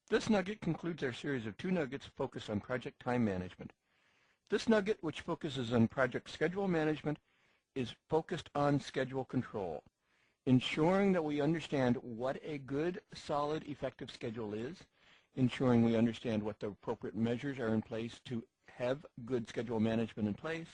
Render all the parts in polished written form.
This nugget concludes our series of 2 nuggets focused on project time management. This nugget, which focuses on project schedule management, is focused on schedule control, ensuring that we understand what a good, solid, effective schedule is, ensuring we understand what the appropriate measures are in place to have good schedule management in place,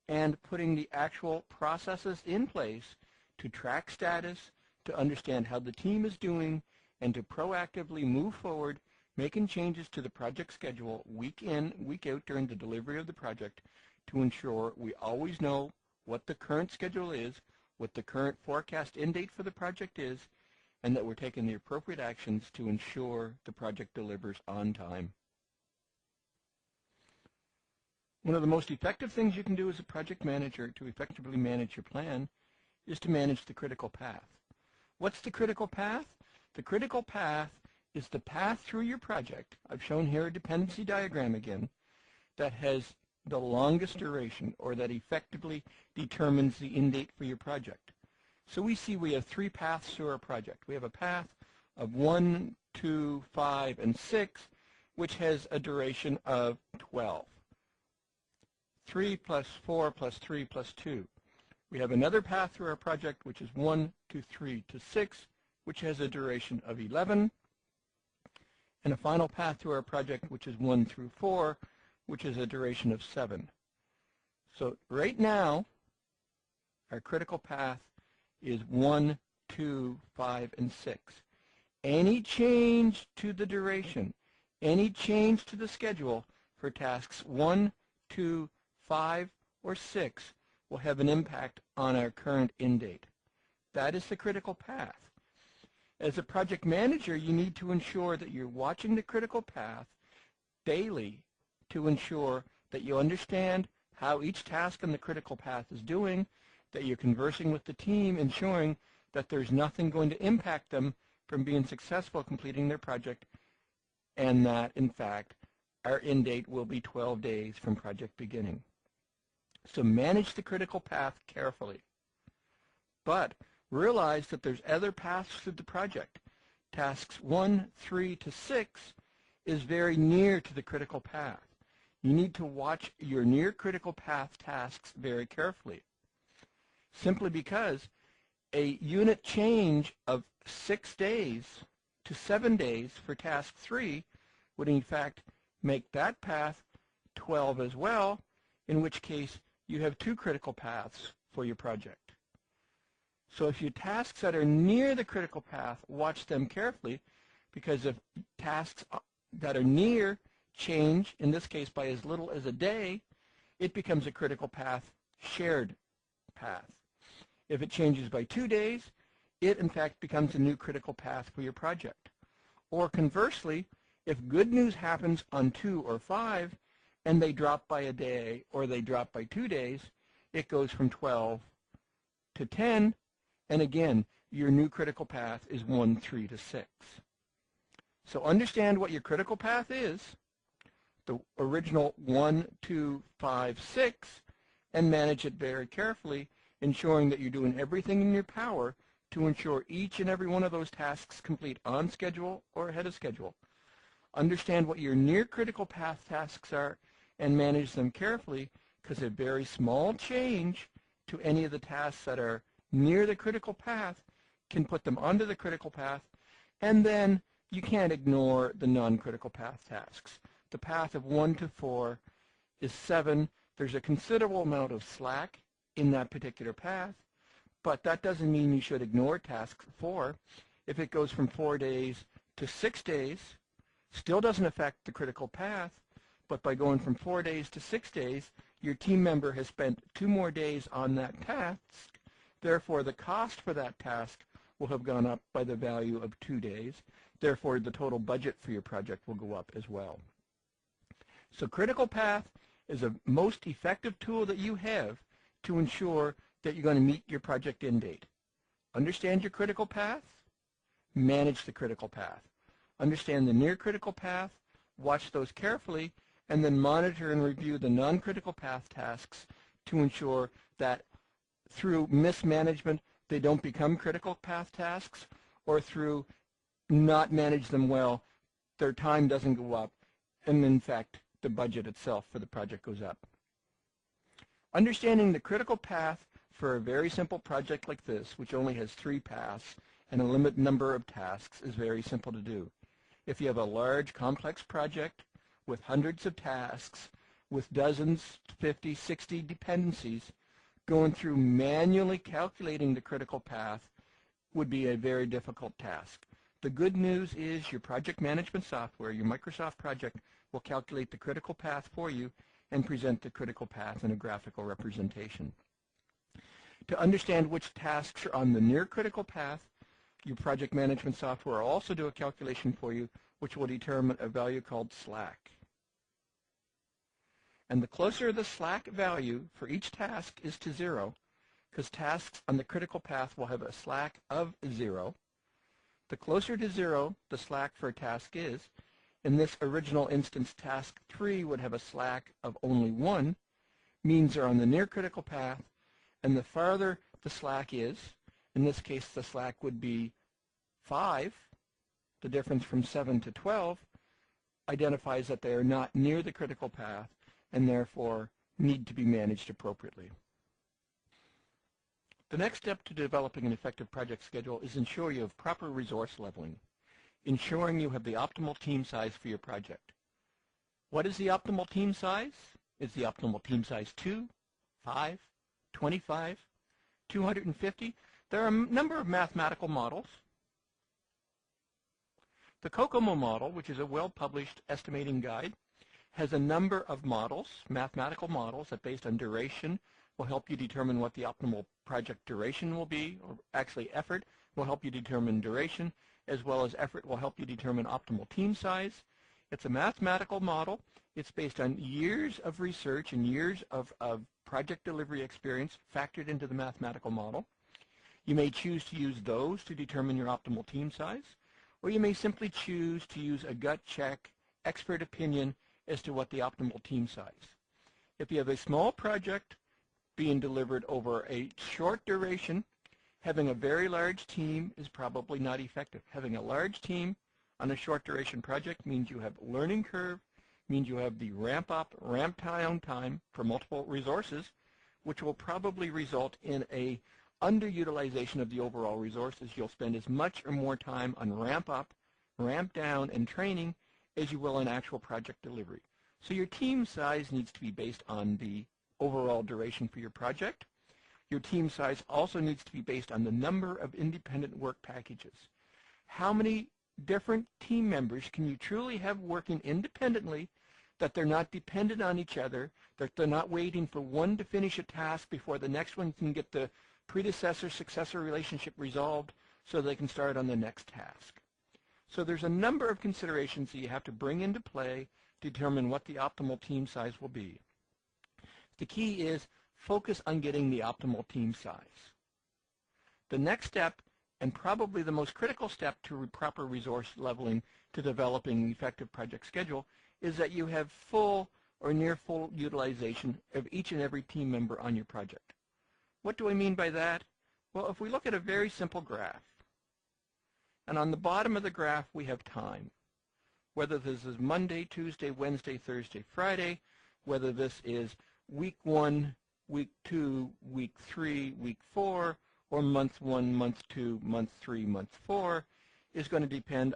and putting the actual processes in place to track status, to understand how the team is doing, and to proactively move forward, making changes to the project schedule week in, week out during the delivery of the project to ensure we always know what the current schedule is, what the current forecast end date for the project is, and that we're taking the appropriate actions to ensure the project delivers on time. One of the most effective things you can do as a project manager to effectively manage your plan is to manage the critical path. What's the critical path? The critical path is the path through your project. I've shown here a dependency diagram again that has the longest duration, or that effectively determines the end date for your project. So we see we have 3 paths through our project. We have a path of 1, 2, 5, and 6, which has a duration of 12. 3 plus 4 plus 3 plus 2. We have another path through our project, which is 1 to 3 to 6, which has a duration of 11, and a final path through our project, which is 1 through 4, which is a duration of 7. So right now, our critical path is 1, 2, 5, and 6. Any change to the duration, any change to the schedule for tasks 1, 2, 5, or 6 will have an impact on our current end date. That is the critical path. As a project manager, you need to ensure that you're watching the critical path daily to ensure that you understand how each task on the critical path is doing, that you're conversing with the team, ensuring that there's nothing going to impact them from being successful completing their project, and that, in fact, our end date will be 12 days from project beginning. So manage the critical path carefully. But realize that there's other paths through the project. Tasks 1, 3 to 6 is very near to the critical path. You need to watch your near critical path tasks very carefully, simply because a unit change of 6 days to 7 days for task 3 would in fact make that path 12 as well, in which case you have 2 critical paths for your project. So if you have tasks that are near the critical path, watch them carefully, because if tasks that are near change, in this case by as little as a day, it becomes a critical path shared path. If it changes by 2 days, it in fact becomes a new critical path for your project. Or conversely, if good news happens on 2 or 5 and they drop by a day or they drop by 2 days, it goes from 12 to 10, and again, your new critical path is 1, 3 to 6. So understand what your critical path is, the original 1, 2, 5, 6, and manage it very carefully, ensuring that you're doing everything in your power to ensure each and every one of those tasks complete on schedule or ahead of schedule. Understand what your near critical path tasks are and manage them carefully, because a very small change to any of the tasks that are near the critical path can put them onto the critical path, and then you can't ignore the non-critical path tasks. The path of 1 to 4 is 7. There's a considerable amount of slack in that particular path, but that doesn't mean you should ignore task 4. If it goes from 4 days to 6 days, still doesn't affect the critical path, but by going from 4 days to 6 days, your team member has spent 2 more days on that task. Therefore, the cost for that task will have gone up by the value of 2 days. Therefore, the total budget for your project will go up as well. So critical path is a most effective tool that you have to ensure that you're going to meet your project end date. Understand your critical path, manage the critical path. Understand the near critical path, watch those carefully, and then monitor and review the non-critical path tasks to ensure that through mismanagement they don't become critical path tasks, or through not manage them well, their time doesn't go up, and in fact, the budget itself for the project goes up. Understanding the critical path for a very simple project like this, which only has 3 paths and a limited number of tasks, is very simple to do. If you have a large, complex project with hundreds of tasks, with dozens, 50, 60 dependencies, going through manually calculating the critical path would be a very difficult task. The good news is your project management software, your Microsoft project, will calculate the critical path for you and present the critical path in a graphical representation. To understand which tasks are on the near critical path, your project management software will also do a calculation for you, which will determine a value called slack. And the closer the slack value for each task is to 0, because tasks on the critical path will have a slack of 0, the closer to 0 the slack for a task is. In this original instance, task 3 would have a slack of only 1, means they're on the near critical path, and the farther the slack is, in this case the slack would be 5, the difference from 7 to 12, identifies that they are not near the critical path and therefore need to be managed appropriately. The next step to developing an effective project schedule is ensure you have proper resource leveling, ensuring you have the optimal team size for your project. What is the optimal team size? Is the optimal team size 2, 5, 25, 250? There are a number of mathematical models. The COCOMO model, which is a well-published estimating guide, has a number of models, mathematical models, that based on duration will help you determine what the optimal project duration will be, or actually effort will help you determine duration, as well as effort will help you determine optimal team size. It's a mathematical model. It's based on years of research and years of project delivery experience factored into the mathematical model. You may choose to use those to determine your optimal team size, or you may simply choose to use a gut check, expert opinion as to what the optimal team size. If you have a small project being delivered over a short duration, having a very large team is probably not effective. Having a large team on a short duration project means you have learning curve, means you have the ramp up, ramp down time for multiple resources, which will probably result in a underutilization of the overall resources. You'll spend as much or more time on ramp up, ramp down, and training as you will on actual project delivery. So your team size needs to be based on the overall duration for your project. Your team size also needs to be based on the number of independent work packages. How many different team members can you truly have working independently, that they're not dependent on each other, that they're not waiting for one to finish a task before the next one can get the predecessor-successor relationship resolved so they can start on the next task. So there's a number of considerations that you have to bring into play to determine what the optimal team size will be. The key is focus on getting the optimal team size. The next step, and probably the most critical step to proper resource leveling to developing an effective project schedule, is that you have full or near full utilization of each and every team member on your project. What do I mean by that? Well, if we look at a very simple graph, and on the bottom of the graph we have time, whether this is Monday, Tuesday, Wednesday, Thursday, Friday, whether this is week 1, week 2, week 3, week 4, or month 1, month 2, month 3, month 4, is going to depend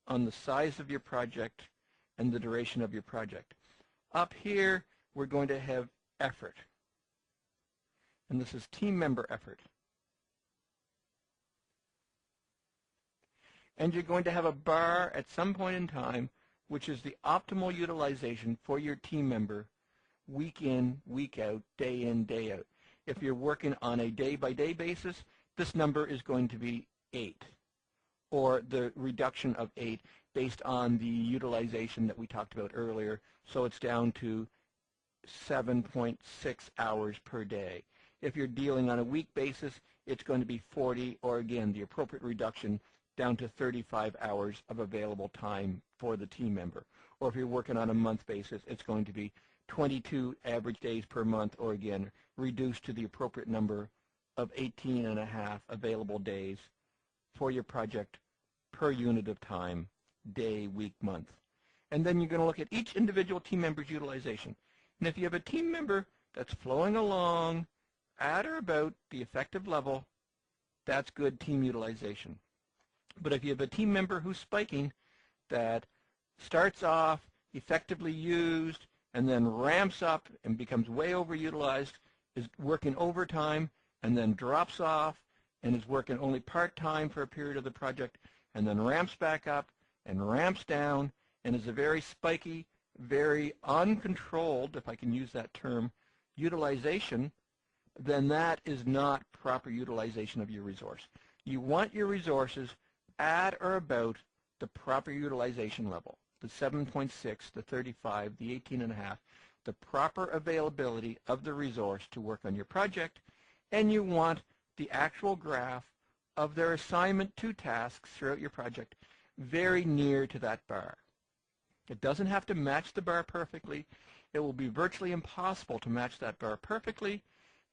on the size of your project and the duration of your project. Up here, we're going to have effort, and this is team member effort. And you're going to have a bar at some point in time, which is the optimal utilization for your team member week in, week out, day in, day out. If you're working on a day-by-day basis, this number is going to be 8, or the reduction of 8 based on the utilization that we talked about earlier, so it's down to 7.6 hours per day. If you're dealing on a week basis, it's going to be 40, or again, the appropriate reduction down to 35 hours of available time for the team member. Or if you're working on a month basis, it's going to be 22 average days per month, or again, reduced to the appropriate number of 18.5 available days for your project per unit of time day, week, month. And then you're going to look at each individual team member's utilization. And if you have a team member that's flowing along at or about the effective level, that's good team utilization. But if you have a team member who's spiking, that starts off effectively used and then ramps up and becomes way overutilized, is working overtime and then drops off and is working only part-time for a period of the project and then ramps back up and ramps down and is a very spiky, very uncontrolled, if I can use that term, utilization, then that is not proper utilization of your resource. You want your resources at or about the proper utilization level, the 7.6, the 35, the 18.5, the proper availability of the resource to work on your project, and you want the actual graph of their assignment to tasks throughout your project very near to that bar. It doesn't have to match the bar perfectly. It will be virtually impossible to match that bar perfectly,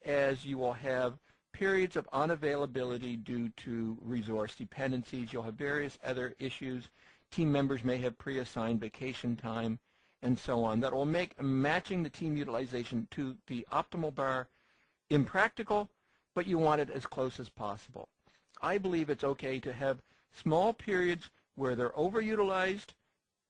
as you will have periods of unavailability due to resource dependencies. You'll have various other issues. Team members may have pre-assigned vacation time and so on. That will make matching the team utilization to the optimal bar impractical, but you want it as close as possible. I believe it's okay to have small periods where they're overutilized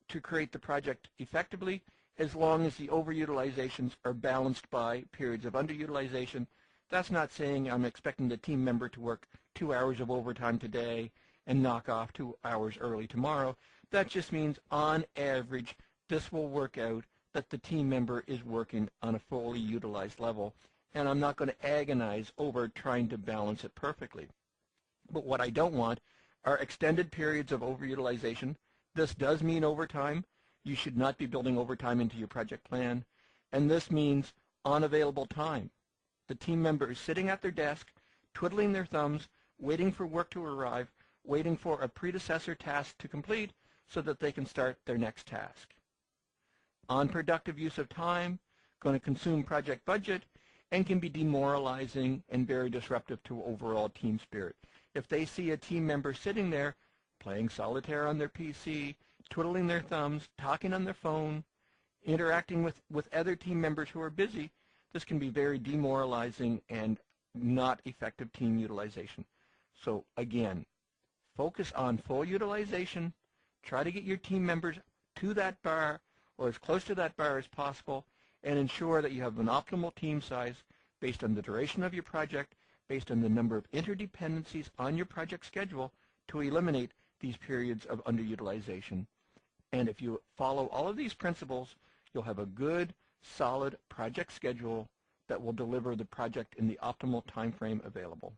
to create the project effectively, as long as the overutilizations are balanced by periods of underutilization. That's not saying I'm expecting the team member to work 2 hours of overtime today and knock off 2 hours early tomorrow. That just means on average this will work out that the team member is working on a fully utilized level, and I'm not going to agonize over trying to balance it perfectly. But what I don't want are extended periods of overutilization. This does mean overtime. You should not be building overtime into your project plan. And this means unavailable time. The team member is sitting at their desk, twiddling their thumbs, waiting for work to arrive, waiting for a predecessor task to complete so that they can start their next task. Unproductive use of time, going to consume project budget, and can be demoralizing and very disruptive to overall team spirit. If they see a team member sitting there playing solitaire on their PC, twiddling their thumbs, talking on their phone, interacting with other team members who are busy, this can be very demoralizing and not effective team utilization. So again, focus on full utilization. Try to get your team members to that bar or as close to that bar as possible, and ensure that you have an optimal team size based on the duration of your project, based on the number of interdependencies on your project schedule, to eliminate these periods of underutilization. And if you follow all of these principles, you'll have a good, solid project schedule that will deliver the project in the optimal time frame available.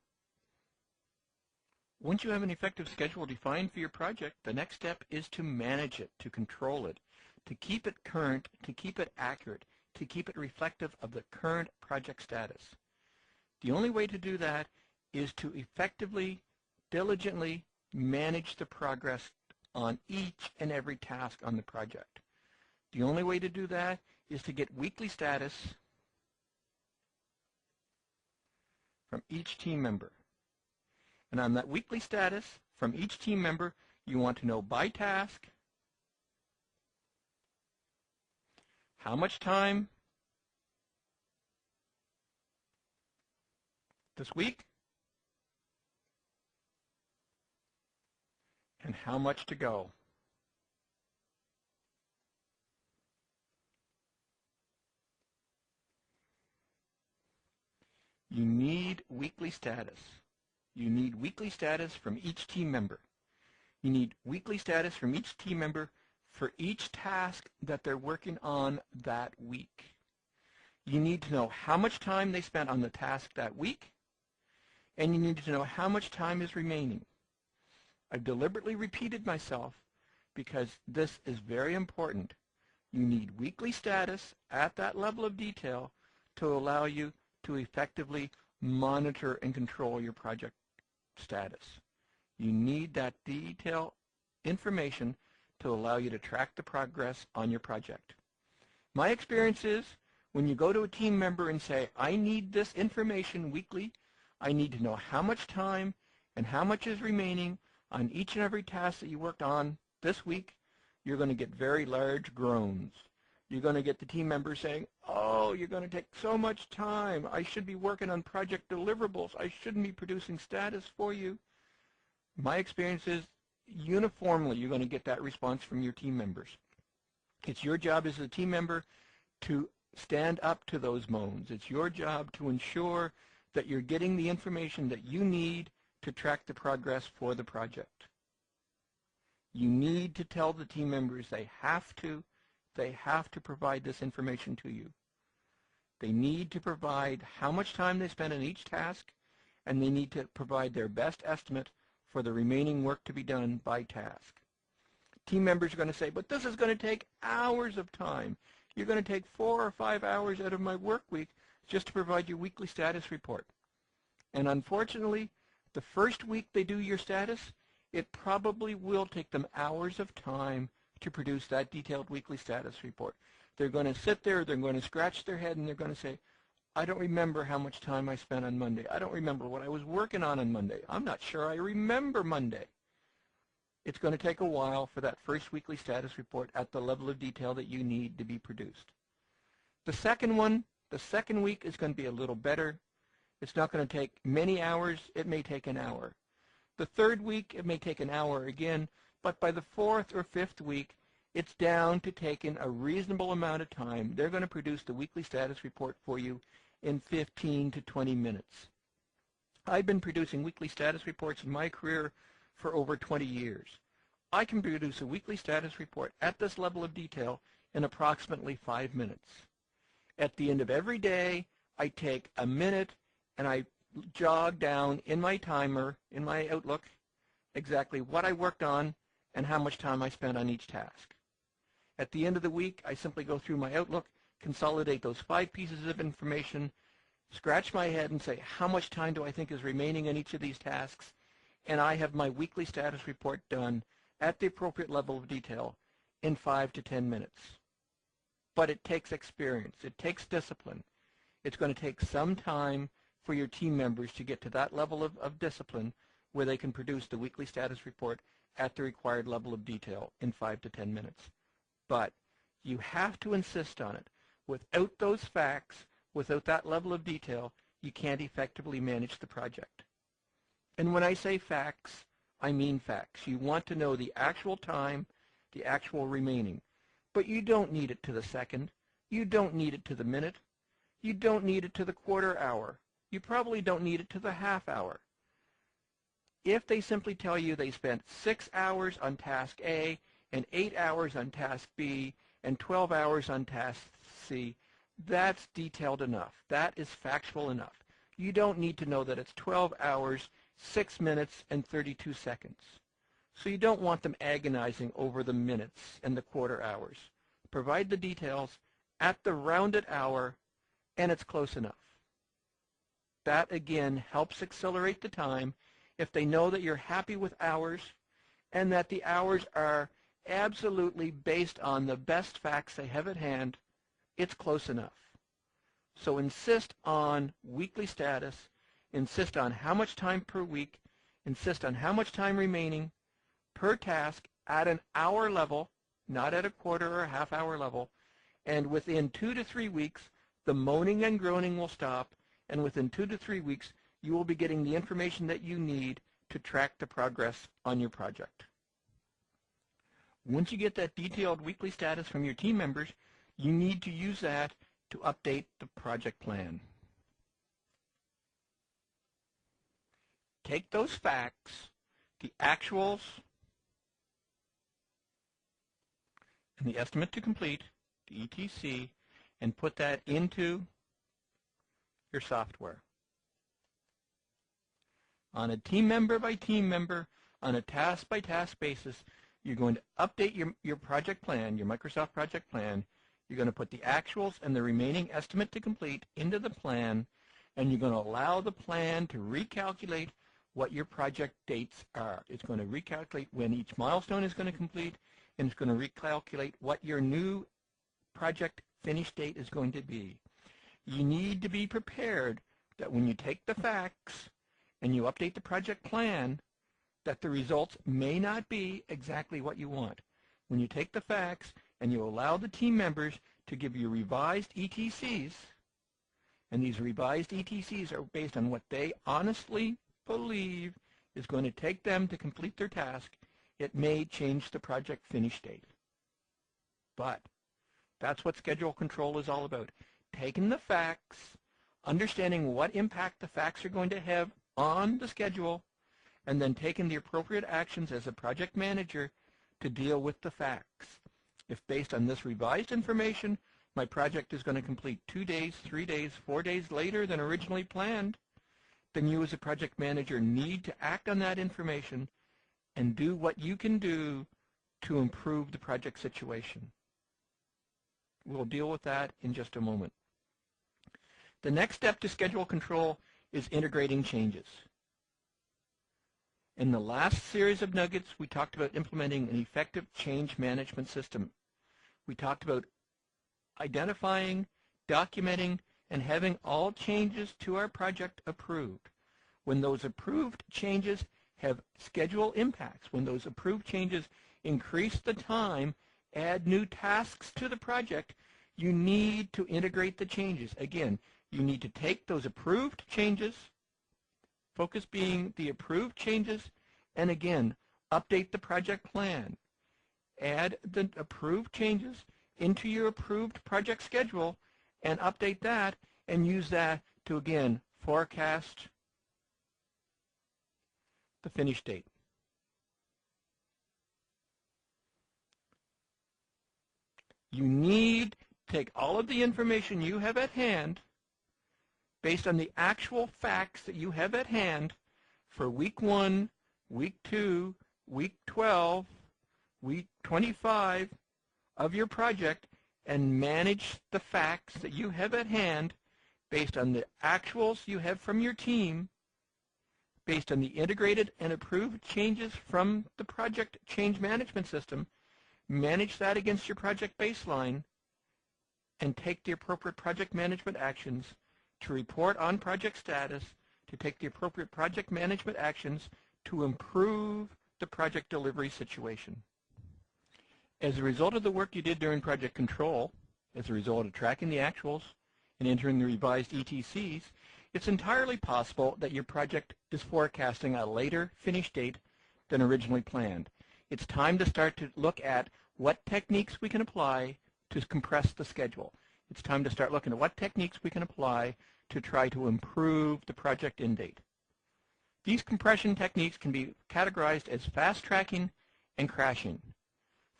Once you have an effective schedule defined for your project, the next step is to manage it, to control it, to keep it current, to keep it accurate, to keep it reflective of the current project status. The only way to do that is to effectively, diligently manage the progress on each and every task on the project. The only way to do that is to get weekly status from each team member. And on that weekly status from each team member, you want to know by task, how much time this week, and how much to go. You need weekly status. You need weekly status from each team member. You need weekly status from each team member for each task that they're working on that week. You need to know how much time they spent on the task that week, and you need to know how much time is remaining. I've deliberately repeated myself because this is very important. You need weekly status at that level of detail to allow you to effectively monitor and control your project status. You need that detailed information to allow you to track the progress on your project. My experience is when you go to a team member and say, I need this information weekly, I need to know how much time and how much is remaining on each and every task that you worked on this week, you're going to get very large groans. You're going to get the team members saying, oh, you're going to take so much time. I should be working on project deliverables. I shouldn't be producing status for you. My experience is uniformly you're going to get that response from your team members. It's your job as a team member to stand up to those moans. It's your job to ensure that you're getting the information that you need to track the progress for the project. You need to tell the team members they have to provide this information to you. They need to provide how much time they spend on each task, and they need to provide their best estimate for the remaining work to be done by task. Team members are going to say, but this is going to take hours of time. You're going to take 4 or 5 hours out of my work week just to provide your weekly status report. And unfortunately, the first week they do your status, it probably will take them hours of time to produce that detailed weekly status report. They're going to sit there, they're going to scratch their head, and they're going to say, I don't remember how much time I spent on Monday. I don't remember what I was working on Monday. I'm not sure I remember Monday. It's going to take a while for that first weekly status report at the level of detail that you need to be produced. The second week is going to be a little better. It's not going to take many hours. It may take an hour. The third week, it may take an hour again, but by the fourth or fifth week, it's down to taking a reasonable amount of time. They're going to produce the weekly status report for you in 15 to 20 minutes. I've been producing weekly status reports in my career for over 20 years. I can produce a weekly status report at this level of detail in approximately 5 minutes. At the end of every day, I take a minute and I jog down in my timer, in my Outlook, exactly what I worked on and how much time I spent on each task. At the end of the week, I simply go through my Outlook, consolidate those 5 pieces of information, scratch my head and say, how much time do I think is remaining in each of these tasks? And I have my weekly status report done at the appropriate level of detail in 5 to 10 minutes. But it takes experience. It takes discipline. It's going to take some time for your team members to get to that level of discipline where they can produce the weekly status report at the required level of detail in 5 to 10 minutes. But you have to insist on it. Without those facts, without that level of detail, you can't effectively manage the project. And when I say facts, I mean facts. You want to know the actual time, the actual remaining. But you don't need it to the second. You don't need it to the minute. You don't need it to the quarter hour. You probably don't need it to the half hour. If they simply tell you they spent 6 hours on task A and 8 hours on task B and 12 hours on task C, that's detailed enough. That is factual enough. You don't need to know that it's 12 hours, 6 minutes, and 32 seconds. So you don't want them agonizing over the minutes and the quarter hours. Provide the details at the rounded hour, and it's close enough. That, again, helps accelerate the time if they know that you're happy with hours and that the hours are absolutely based on the best facts they have at hand. It's close enough. So insist on weekly status, insist on how much time per week, insist on how much time remaining per task at an hour level, not at a quarter or a half hour level, and within 2 to 3 weeks, the moaning and groaning will stop, and within 2 to 3 weeks, you will be getting the information that you need to track the progress on your project. Once you get that detailed weekly status from your team members, you need to use that to update the project plan. Take those facts, the actuals, and the estimate to complete, the ETC, and put that into your software. On a team member by team member, on a task by task basis, you're going to update your project plan, your Microsoft project plan. You're going to put the actuals and the remaining estimate to complete into the plan, and you're going to allow the plan to recalculate what your project dates are. It's going to recalculate when each milestone is going to complete, and it's going to recalculate what your new project finish date is going to be. You need to be prepared that when you take the facts and you update the project plan, that the results may not be exactly what you want. When you take the facts and you allow the team members to give you revised ETCs, and these revised ETCs are based on what they honestly believe is going to take them to complete their task, it may change the project finish date. But that's what schedule control is all about. Taking the facts, understanding what impact the facts are going to have on the schedule, and then taking the appropriate actions as a project manager to deal with the facts. If based on this revised information, my project is going to complete 2 days, 3 days, 4 days later than originally planned, then you as a project manager need to act on that information and do what you can do to improve the project situation. We'll deal with that in just a moment. The next step to schedule control is integrating changes. In the last series of nuggets, we talked about implementing an effective change management system. We talked about identifying, documenting, and having all changes to our project approved. When those approved changes have schedule impacts, when those approved changes increase the time, add new tasks to the project, you need to integrate the changes. Again, you need to take those approved changes, focus being the approved changes, and again, update the project plan. Add the approved changes into your approved project schedule and update that and use that to, again, forecast the finish date. You need to take all of the information you have at hand based on the actual facts that you have at hand for week 1, week 2, week 12, week 25 of your project, and manage the facts that you have at hand based on the actuals you have from your team, based on the integrated and approved changes from the project change management system. Manage that against your project baseline and take the appropriate project management actions to report on project status, to take the appropriate project management actions to improve the project delivery situation. As a result of the work you did during project control, as a result of tracking the actuals and entering the revised ETCs, it's entirely possible that your project is forecasting a later finish date than originally planned. It's time to start to look at what techniques we can apply to compress the schedule. It's time to start looking at what techniques we can apply to try to improve the project end date. These compression techniques can be categorized as fast tracking and crashing.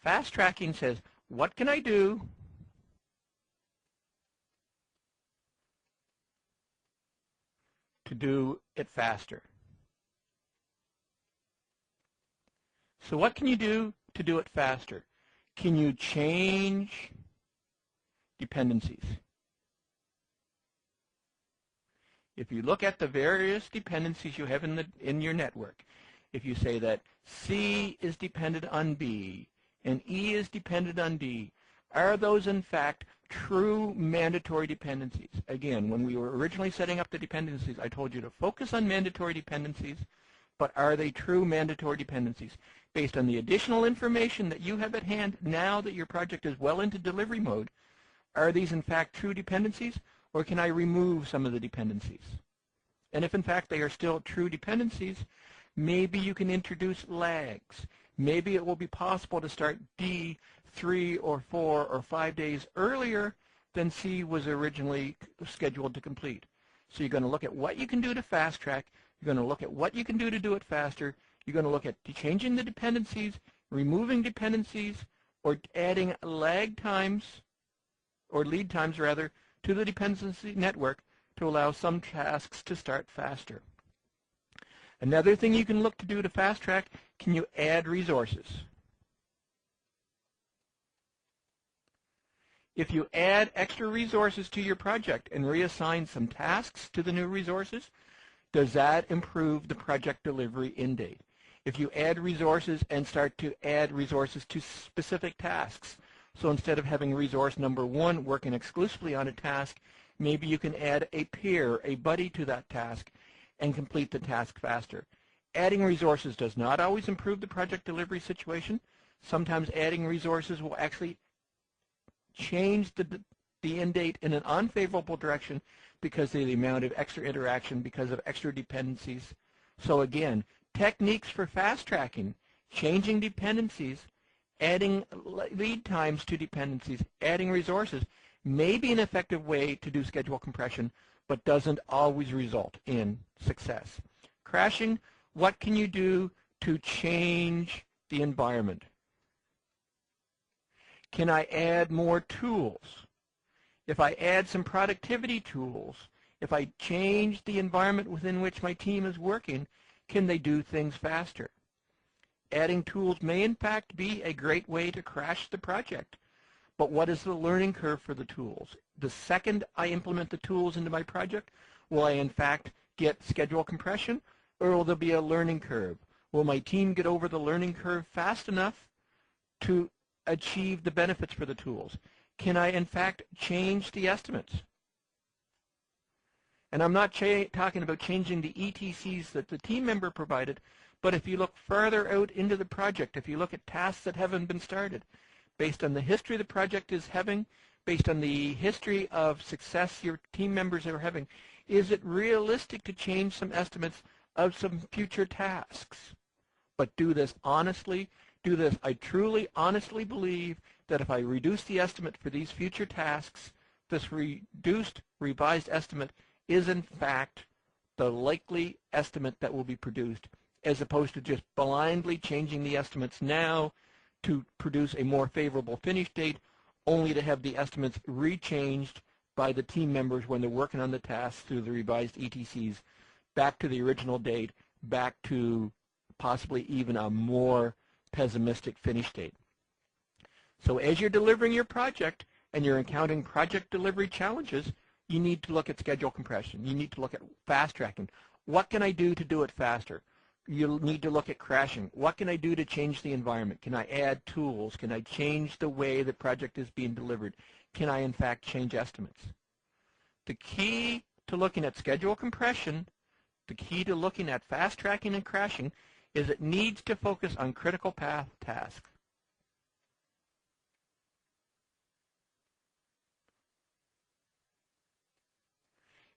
Fast tracking says, what can I do to do it faster? So what can you do to do it faster? Can you change dependencies? If you look at the various dependencies you have in your network, if you say that C is dependent on B and E is dependent on D, are those in fact true mandatory dependencies? Again, when we were originally setting up the dependencies, I told you to focus on mandatory dependencies, but are they true mandatory dependencies? Based on the additional information that you have at hand now that your project is well into delivery mode, are these in fact true dependencies, or can I remove some of the dependencies? And if in fact they are still true dependencies, maybe you can introduce lags. Maybe it will be possible to start D 3 or 4 or 5 days earlier than C was originally scheduled to complete. So you're going to look at what you can do to fast track. You're going to look at what you can do to do it faster. You're going to look at changing the dependencies, removing dependencies, or adding lag times, or lead times rather, to the dependency network to allow some tasks to start faster. Another thing you can look to do to fast track, can you add resources? If you add extra resources to your project and reassign some tasks to the new resources, does that improve the project delivery end date? If you add resources and start to add resources to specific tasks, so instead of having resource number 1 working exclusively on a task, maybe you can add a peer, a buddy to that task, and complete the task faster. Adding resources does not always improve the project delivery situation. Sometimes adding resources will actually change the end date in an unfavorable direction because of the amount of extra interaction, because of extra dependencies. So again, techniques for fast tracking, changing dependencies, adding lead times to dependencies, adding resources may be an effective way to do schedule compression, but doesn't always result in success. Crashing, what can you do to change the environment? Can I add more tools? If I add some productivity tools, if I change the environment within which my team is working, can they do things faster? Adding tools may in fact be a great way to crash the project, but what is the learning curve for the tools? The second I implement the tools into my project, will I in fact get schedule compression, or will there be a learning curve? Will my team get over the learning curve fast enough to achieve the benefits for the tools? Can I in fact change the estimates? And I'm not talking about changing the ETCs that the team member provided, but if you look farther out into the project, if you look at tasks that haven't been started, based on the history the project is having, based on the history of success your team members are having, is it realistic to change some estimates of some future tasks? But do this honestly. Do this. I truly, honestly believe that if I reduce the estimate for these future tasks, this reduced, revised estimate is in fact the likely estimate that will be produced, as opposed to just blindly changing the estimates now to produce a more favorable finish date, only to have the estimates rechanged by the team members when they're working on the tasks through the revised ETCs back to the original date, back to possibly even a more pessimistic finish date. So as you're delivering your project and you're encountering project delivery challenges, you need to look at schedule compression. You need to look at fast tracking. What can I do to do it faster? You'll need to look at crashing. What can I do to change the environment? Can I add tools? Can I change the way the project is being delivered? Can I in fact change estimates? The key to looking at schedule compression, the key to looking at fast tracking and crashing, is it needs to focus on critical path tasks.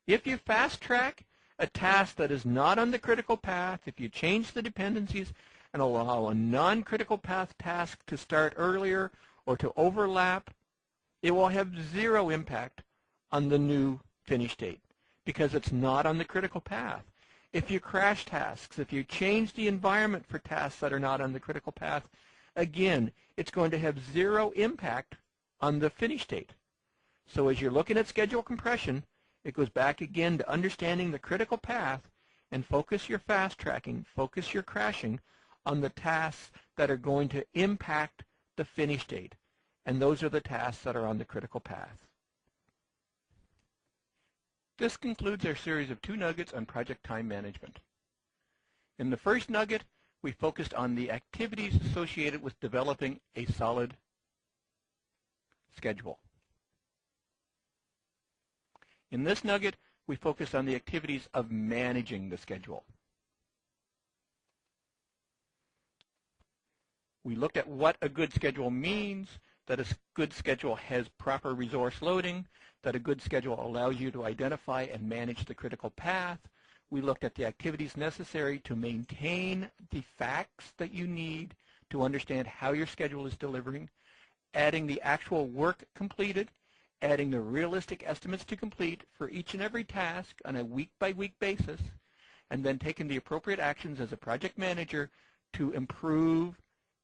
If you fast track a task that is not on the critical path, if you change the dependencies and allow a non-critical path task to start earlier or to overlap, it will have zero impact on the new finish date because it's not on the critical path. If you crash tasks, if you change the environment for tasks that are not on the critical path, again, it's going to have zero impact on the finish date. So as you're looking at schedule compression, it goes back again to understanding the critical path and focus your fast tracking, focus your crashing on the tasks that are going to impact the finish date. And those are the tasks that are on the critical path. This concludes our series of 2 nuggets on project time management. In the first nugget, we focused on the activities associated with developing a solid schedule. In this nugget, we focused on the activities of managing the schedule. We looked at what a good schedule means, that a good schedule has proper resource loading, that a good schedule allows you to identify and manage the critical path. We looked at the activities necessary to maintain the facts that you need to understand how your schedule is delivering, adding the actual work completed, adding the realistic estimates to complete for each and every task on a week-by-week basis, and then taking the appropriate actions as a project manager to improve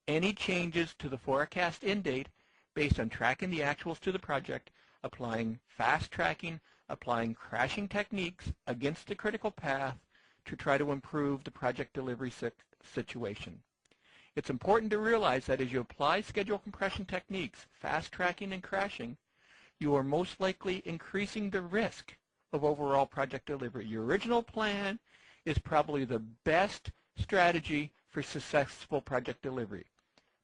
any changes to the forecast end date based on tracking the actuals to the project, applying fast tracking, applying crashing techniques against the critical path to try to improve the project delivery situation. It's important to realize that as you apply schedule compression techniques, fast tracking and crashing, you are most likely increasing the risk of overall project delivery. Your original plan is probably the best strategy for successful project delivery.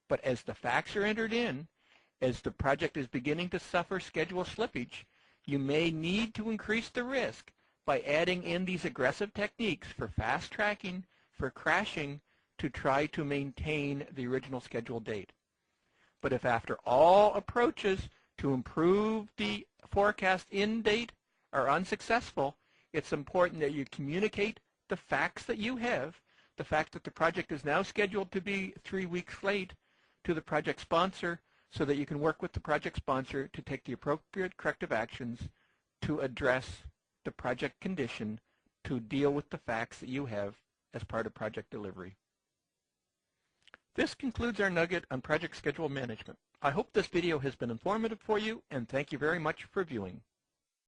But as the facts are entered in, as the project is beginning to suffer schedule slippage, you may need to increase the risk by adding in these aggressive techniques for fast tracking, for crashing to try to maintain the original scheduled date. But if after all approaches to improve the forecast in date are unsuccessful, it's important that you communicate the facts that you have, the fact that the project is now scheduled to be 3 weeks late, to the project sponsor, so that you can work with the project sponsor to take the appropriate corrective actions to address the project condition, to deal with the facts that you have as part of project delivery. This concludes our nugget on project schedule management. I hope this video has been informative for you, and thank you very much for viewing.